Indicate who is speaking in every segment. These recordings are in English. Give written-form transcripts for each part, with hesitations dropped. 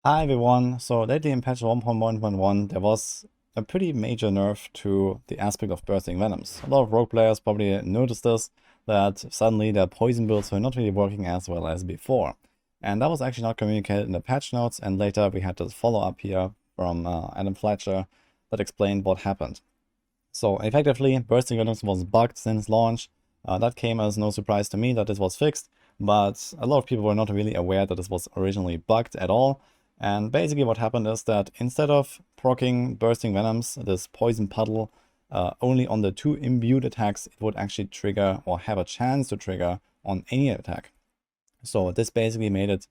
Speaker 1: Hi everyone, so lately in patch 1.1.1 there was a pretty major nerf to the aspect of Bursting Venoms. A lot of rogue players probably noticed this, that suddenly their poison builds were not really working as well as before. And that was actually not communicated in the patch notes, and later we had this follow-up here from Adam Fletcher that explained what happened. So effectively, Bursting Venoms was bugged since launch. That came as no surprise to me that this was fixed, but a lot of people were not really aware that this was originally bugged at all. And basically what happened is that instead of proccing Bursting Venoms, this poison puddle, only on the 2 imbued attacks, it would actually trigger or have a chance to trigger on any attack. So this basically made it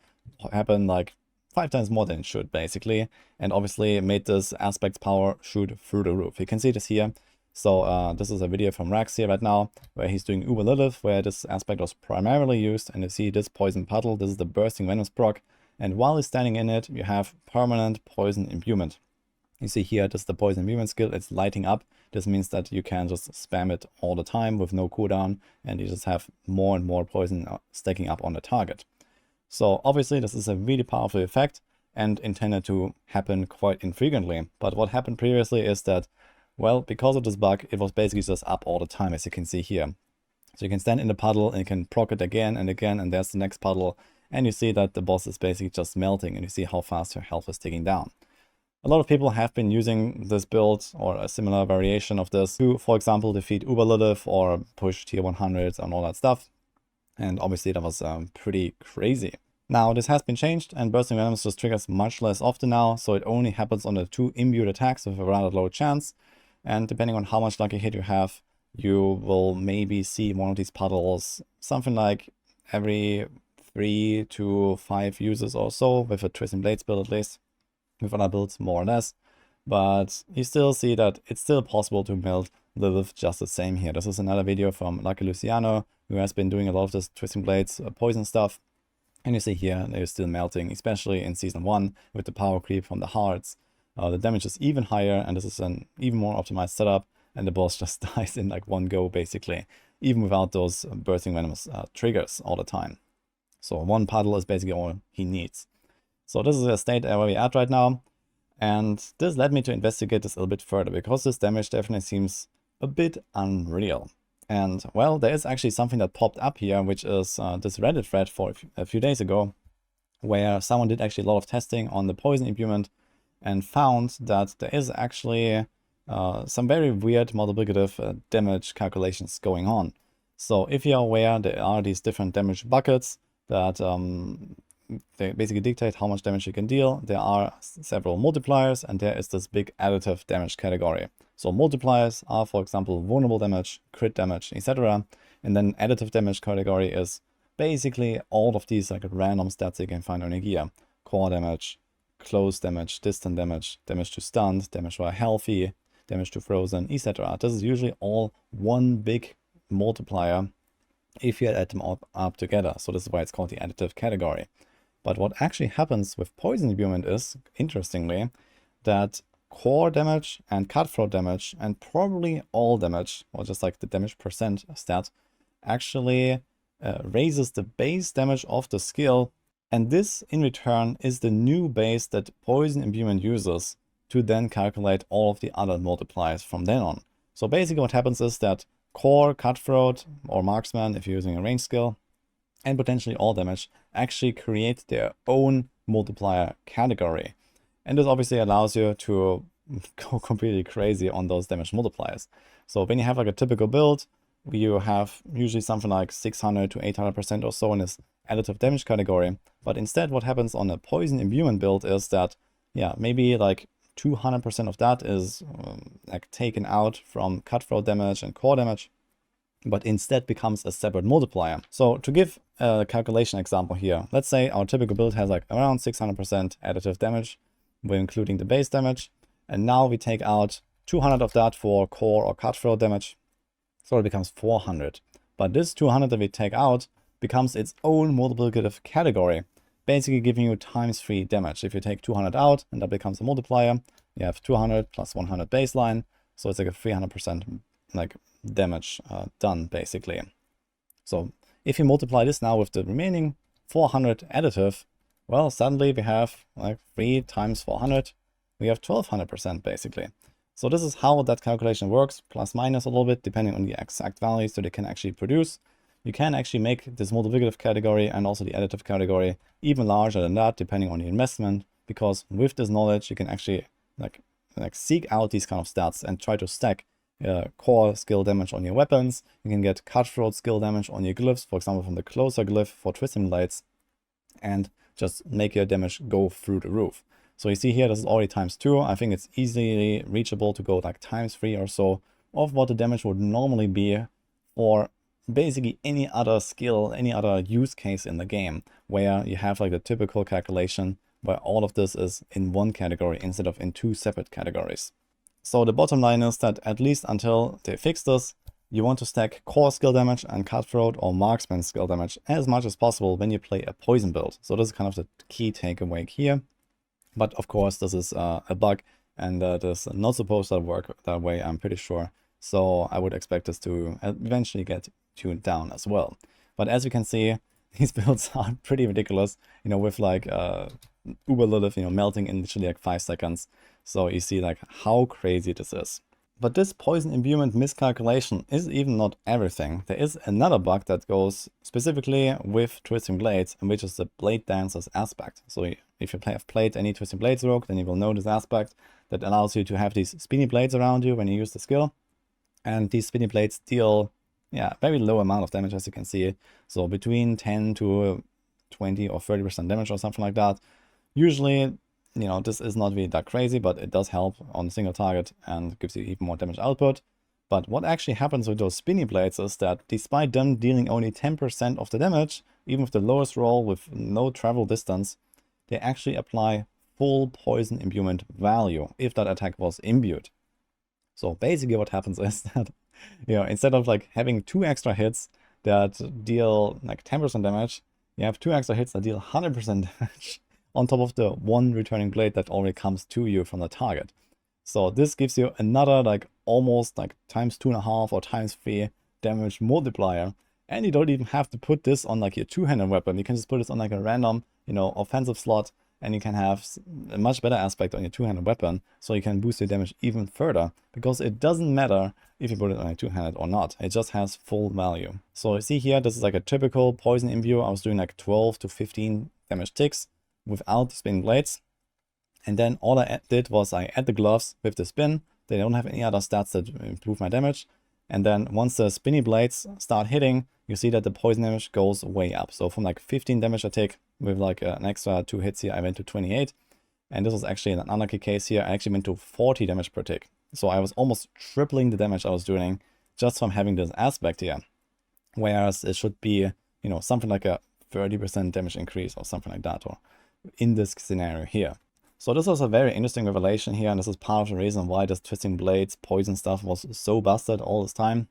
Speaker 1: happen like 5 times more than it should, basically. And obviously made this aspect's power shoot through the roof. You can see this here. So this is a video from Rax here right now, where he's doing Uber Lilith, where this aspect was primarily used. And you see this poison puddle, this is the Bursting Venoms proc. And while he's standing in it, you have permanent poison imbuement. You see here, this is the poison imbuement skill, it's lighting up. This means that you can just spam it all the time with no cooldown, and you just have more and more poison stacking up on the target. So obviously this is a really powerful effect and intended to happen quite infrequently. But what happened previously is that, well, because of this bug, it was basically just up all the time, as you can see here. So you can stand in the puddle and you can proc it again and again, and there's the next puddle. And you see that the boss is basically just melting, and you see how fast your health is ticking down. A lot of people have been using this build or a similar variation of this to, for example, defeat Uber Lilith or push tier 100s and all that stuff. And obviously that was pretty crazy. Now this has been changed, and Bursting Venoms just triggers much less often now, so it only happens on the 2 imbued attacks with a rather low chance. And depending on how much lucky hit you have, you will maybe see one of these puddles something like every 3 to 5 uses or so, with a Twisting Blades build at least. With other builds more or less, but you still see that it's still possible to build Lilith just the same here. This is another video from Lucky Luciano, who has been doing a lot of this Twisting Blades poison stuff. And you see here, they're still melting, especially in Season 1 with the power creep from the hearts. The damage is even higher, and this is an even more optimized setup, and the boss just dies in like one go, basically, even without those Bursting Venoms triggers all the time. So one puddle is basically all he needs. So this is the state where we're at right now, and this led me to investigate this a little bit further, because this damage definitely seems a bit unreal. And well, there is actually something that popped up here, which is this Reddit thread for a few days ago, where someone did actually a lot of testing on the poison imbuement and found that there is actually some very weird multiplicative damage calculations going on. So if you're aware, there are these different damage buckets that they basically dictate how much damage you can deal. There are several multipliers, and there is this big additive damage category. So multipliers are, for example, vulnerable damage, crit damage, etc. And then additive damage category is basically all of these like random stats you can find on your gear. Core damage, close damage, distant damage, damage to stunned, damage while healthy, damage to frozen, etc. This is usually all one big multiplier if you add them up together. So this is why it's called the additive category. But what actually happens with poison imbuement is, interestingly, that core damage and cutthroat damage and probably all damage, or just like the damage percent stat, actually raises the base damage of the skill. And this in return is the new base that poison imbuement uses to then calculate all of the other multipliers from then on. So basically what happens is that core, cutthroat, or marksman, if you're using a range skill, and potentially all damage, actually create their own multiplier category. And this obviously allows you to go completely crazy on those damage multipliers. So when you have like a typical build, you have usually something like 600 to 800% or so in this additive damage category. But instead what happens on a poison imbuement build is that, yeah, maybe like 200% of that is like taken out from cutthroat damage and core damage, but instead becomes a separate multiplier. So to give a calculation example here, let's say our typical build has like around 600% additive damage, we're including the base damage, and now we take out 200 of that for core or cutthroat damage, so it becomes 400. But this 200 that we take out becomes its own multiplicative category, basically giving you ×3 damage. If you take 200 out and that becomes a multiplier, you have 200 plus 100 baseline, so it's like a 300% like damage done, basically. So if you multiply this now with the remaining 400 additive, well, suddenly we have like 3 times 400, we have 1200% basically. So this is how that calculation works, plus minus a little bit, depending on the exact values that it can actually produce. You can actually make this multiplicative category and also the additive category even larger than that, depending on the investment, because with this knowledge, you can actually like seek out these kind of stats and try to stack core skill damage on your weapons. You can get cutthroat skill damage on your glyphs, for example, from the closer glyph for twisting blades, and just make your damage go through the roof. So you see here, this is already times 2. I think it's easily reachable to go like times 3 or so of what the damage would normally be for basically any other skill, any other use case in the game, where you have like the typical calculation where all of this is in one category instead of in 2 separate categories. So the bottom line is that at least until they fix this, you want to stack core skill damage and cutthroat or marksman skill damage as much as possible when you play a poison build. So this is kind of the key takeaway here. But of course, this is a bug, and this is not supposed to work that way, I'm pretty sure. So I would expect this to eventually get tuned down as well. But as you can see, these builds are pretty ridiculous, you know, with like Uber Lilith, you know, melting in literally like 5 seconds. So you see like how crazy this is. But this poison imbuement miscalculation is even not everything. There is another bug that goes specifically with Twisting Blades, which is the Bladedancer's aspect. So if you have played any Twisting Blades rogue, then you will know this aspect that allows you to have these spinny blades around you when you use the skill. And these spinny blades deal, yeah, very low amount of damage, as you can see. So between 10 to 20 or 30% damage or something like that. Usually, you know, this is not really that crazy, but it does help on a single target and gives you even more damage output. But what actually happens with those spinny blades is that despite them dealing only 10% of the damage, even with the lowest roll with no travel distance, they actually apply full poison imbuement value if that attack was imbued. So basically what happens is that, you know, instead of like having 2 extra hits that deal like 10% damage, you have 2 extra hits that deal 100% damage on top of the 1 returning blade that already comes to you from the target. So this gives you another like almost like times 2.5 or times 3 damage multiplier. And you don't even have to put this on like your 2-handed weapon. You can just put this on like a random, you know, offensive slot, and you can have a much better aspect on your 2-handed weapon. So you can boost your damage even further, because it doesn't matter if you put it on a 2-handed or not. It just has full value. So you see here, this is like a typical poison imbue. I was doing like 12 to 15 damage ticks without the spinning blades. And then all I did was I add the gloves with the spin. They don't have any other stats that improve my damage. And then once the spinny blades start hitting, you see that the poison damage goes way up. So from like 15 damage I take with like an extra 2 hits here, I went to 28. And this was actually an unlucky case here. I actually went to 40 damage per tick. So I was almost tripling the damage I was doing just from having this aspect here. Whereas it should be, you know, something like a 30% damage increase or something like that, or in this scenario here. So this was a very interesting revelation here, and this is part of the reason why this Twisting Blades poison stuff was so busted all this time.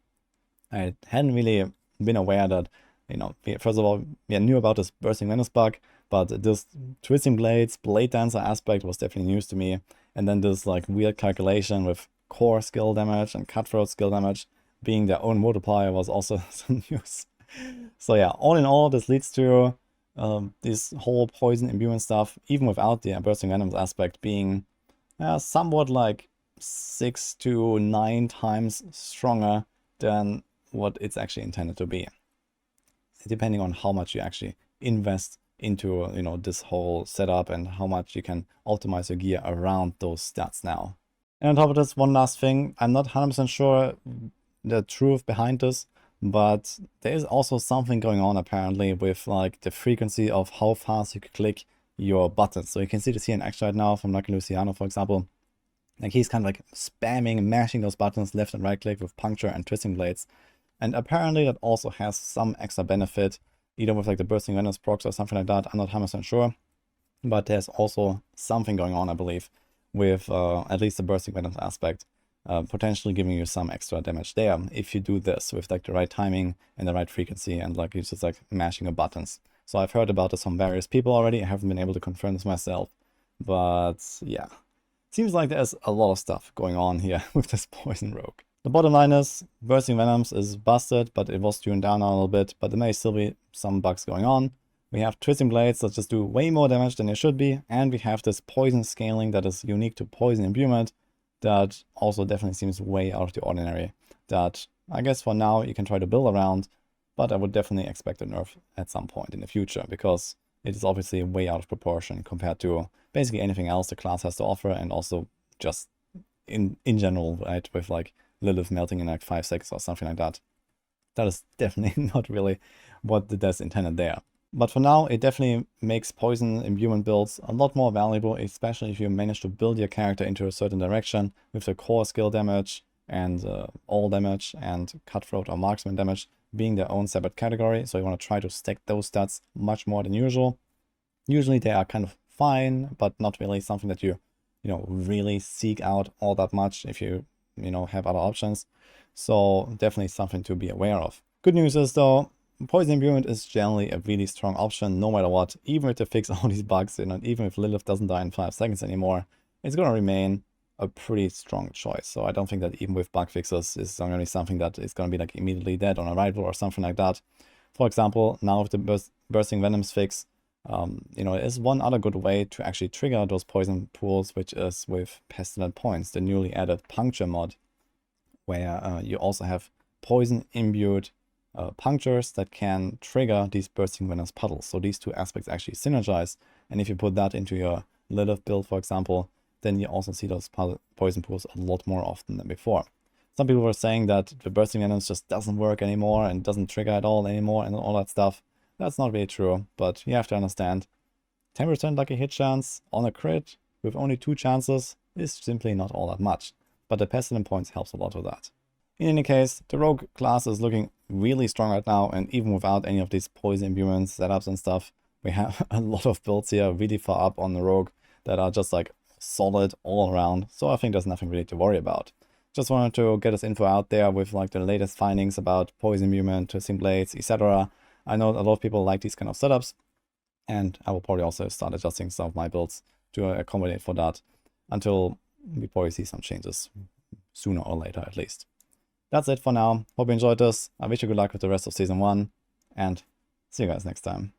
Speaker 1: I hadn't really been aware that, you know, first of all, we knew about this Bursting Venoms bug, but this Twisting Blades Bladedancer aspect was definitely news to me. And then this like weird calculation with core skill damage and cutthroat skill damage being their own multiplier was also some news. So yeah, all in all, this leads to this whole poison imbuement stuff, even without the Bursting Venoms aspect, being somewhat like 6 to 9 times stronger than what it's actually intended to be, depending on how much you actually invest into, you know, this whole setup and how much you can optimize your gear around those stats now. And on top of this, one last thing, I'm not 100% sure the truth behind this, but there is also something going on apparently with like the frequency of how fast you can click your buttons. So you can see this here in action right now from Lucky Luciano, for example. Like he's kind of like spamming, mashing those buttons left and right click with puncture and twisting blades. And apparently that also has some extra benefit, either with like the Bursting Venoms procs or something like that. I'm not 100% sure. But there's also something going on, I believe, with at least the Bursting Venoms aspect. Potentially giving you some extra damage there if you do this with like the right timing and the right frequency, and like it's just like mashing your buttons. So I've heard about this from various people already. I haven't been able to confirm this myself, but yeah, seems like there's a lot of stuff going on here with this poison rogue. The bottom line is Bursting Venoms is busted, but it was tuned down a little bit, but there may still be some bugs going on. We have Twisting Blades that just do way more damage than they should be, and we have this poison scaling that is unique to Poison Imbuement that also definitely seems way out of the ordinary. That I guess for now you can try to build around, but I would definitely expect a nerf at some point in the future, because it is obviously way out of proportion compared to basically anything else the class has to offer, and also just in general, right, with like Lilith melting in like 5 seconds or something like that. That is definitely not really what the devs intended there. But for now, it definitely makes Poison Imbuement builds a lot more valuable, especially if you manage to build your character into a certain direction with the core skill damage and all damage and cutthroat or marksman damage being their own separate category. So you want to try to stack those stats much more than usual. Usually they are kind of fine, but not really something that you really seek out all that much if you have other options. So definitely something to be aware of. Good news is though, Poison Imbuement is generally a really strong option no matter what. Even if they fix all these bugs, and even if Lilith doesn't die in 5 seconds anymore, it's going to remain a pretty strong choice. So I don't think that even with bug fixes is going to be something that is going to be like immediately dead on arrival or something like that. For example, now with the Bursting Venoms fix, it is one other good way to actually trigger those poison pools, which is with Pestilent Points, the newly added puncture mod, where you also have poison imbued punctures that can trigger these Bursting Venoms puddles. So these two aspects actually synergize, and if you put that into your Lilith build, for example, then you also see those poison pools a lot more often than before. Some people were saying that the Bursting Venoms just doesn't work anymore and doesn't trigger at all anymore and all that stuff. That's not really true, but you have to understand 10% lucky hit chance on a crit with only 2 chances is simply not all that much, but the Pestilent Points helps a lot with that. In any case, the Rogue class is looking really strong right now, and even without any of these Poison Imbuement setups and stuff, we have a lot of builds here really far up on the Rogue that are just like solid all around, so I think there's nothing really to worry about. Just wanted to get this info out there with like the latest findings about Poison Imbuement, Twisting Blades, etc. I know a lot of people like these kind of setups, and I will probably also start adjusting some of my builds to accommodate for that until we probably see some changes sooner or later at least. That's it for now. Hope you enjoyed this. I wish you good luck with the rest of Season 1, and see you guys next time.